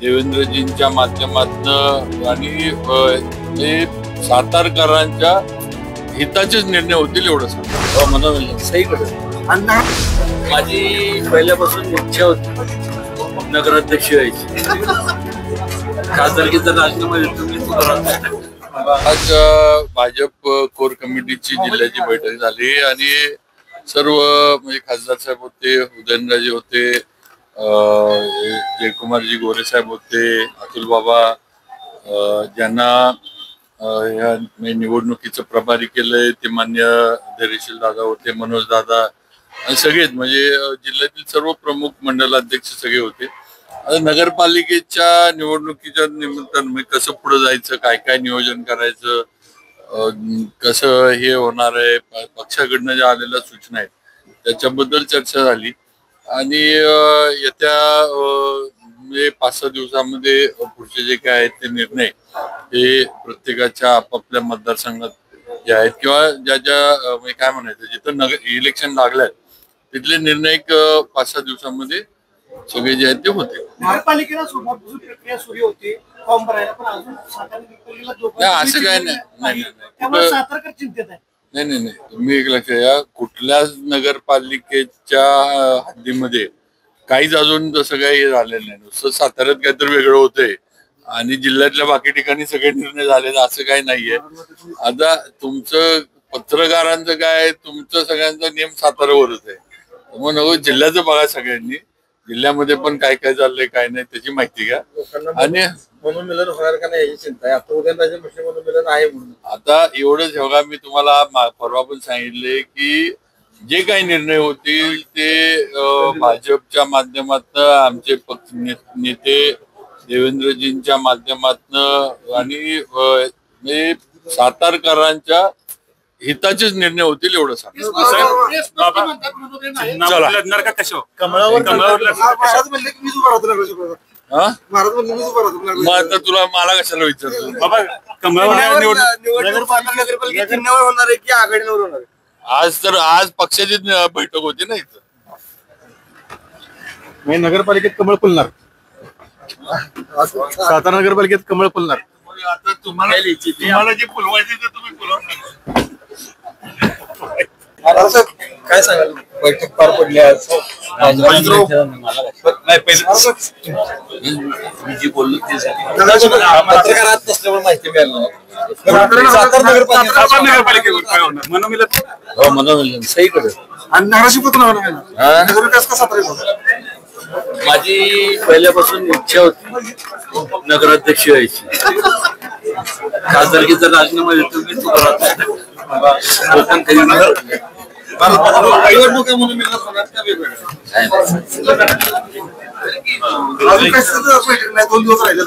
देवेंद्रजींच्या माध्यमातून आणि ते सातारकरांच्या हिताचेच निर्णय होतील एवढं सांगतो. म्हणून सहीकडे माझी पहिल्यापासून इच्छा होती नगराध्यक्ष व्हायची. खासदारकीचा राजीनामा देतो मी. आज भाजप कोर कमिटीची जिल्ह्याची बैठक झाली आणि सर्व म्हणजे खासदार साहेब होते, उदयनराजे होते, जयकुमारजी गोरे साहेब होते, अतुल बाबा ज्यांना या निवडणुकीचं प्रभारी केलंय ते मान्य धैर्यशील दादा होते, मनोज दादा आणि सगळेच म्हणजे जिल्ह्यातील सर्व प्रमुख मंडलाध्यक्ष सगळे होते. आता नगरपालिकेच्या निवडणुकीच्या निमित्तानं कसं पुढे जायचं, काय काय नियोजन करायचं, कसं हे होणार आहे, पक्षाकडनं ज्या आलेल्या सूचना आहेत त्याच्याबद्दल चर्चा झाली आणि येत्या 5-6 दिवसामध्ये पुढचे जे काय आहेत ते निर्णय हे प्रत्येकाच्या आपापल्या मतदारसंघात जे आहेत किंवा ज्या ज्या काय म्हणायचं जिथं इलेक्शन लागलंय तिथले निर्णय 5-6 दिवसामध्ये सगळे जे आहेत ते होते. महापालिकेला सोमवारपासून प्रक्रिया सुरू होती फॉर्म भरायला, पण अजून असं काय नाही. त्यामुळे सातारकर चिंतेत आहे. नाही तुम्ही एक लक्षात घ्या, कुठल्याच नगरपालिकेच्या हद्दीमध्ये काहीच अजून तसं काही झालेलं नाही. नुसतं साताऱ्यात काहीतरी वेगळं होतंय आणि जिल्ह्यातल्या बाकी ठिकाणी सगळे निर्णय झालेले असं काही नाहीये. आता तुमचं पत्रकारांचं काय, तुमचं सगळ्यांचा नियम साताऱ्यावरच आहे. मग नको जिल्ह्याचं बघा सगळ्यांनी, जिल्ह्यामध्ये पण काय काय चाललंय काय नाही त्याची माहिती घ्या. आणि मनोमिलन होणार का नाही याची चिंता आहे. आता उदयनराजे मनोमिलन आहे म्हणून आता एवढंच बघा, मी तुम्हाला परवा पण सांगितले की जे काही निर्णय होतील ते भाजपच्या माध्यमातून आमचे पक्ष नेते देवेंद्रजींच्या माध्यमातून आणि सातारकरांच्या हिताचेच निर्णय होतील एवढं सांगतो. मग आता तुला मला कशाला विचारतो बाबा, होणार आहे की आघाडीवर होणार आहे? आज पक्षाची बैठक होती ना इथं. नगरपालिकेत कमळ फुलणार, सातारा नगरपालिकेत कमळ फुलणार. आता तुम्हाला जे फुलवायचे ते तुम्ही फुलवणार. काय सांगाल, बैठक पार पडली आज? मी जी बोललो ते पत्रकारात नसल्यामुळे माहिती मिळाली. नगरपालिकेवर काय होणार? मनोमिलन सहीकडे आणि नाराजी माझी पहिल्यापासून इच्छा होती नगराध्यक्ष व्हायची. खासदारकीचा राजीनामा देतो मी. निवडणुका म्हणून होणार त्या वेगवेगळ्या 2 दिवस राहिले.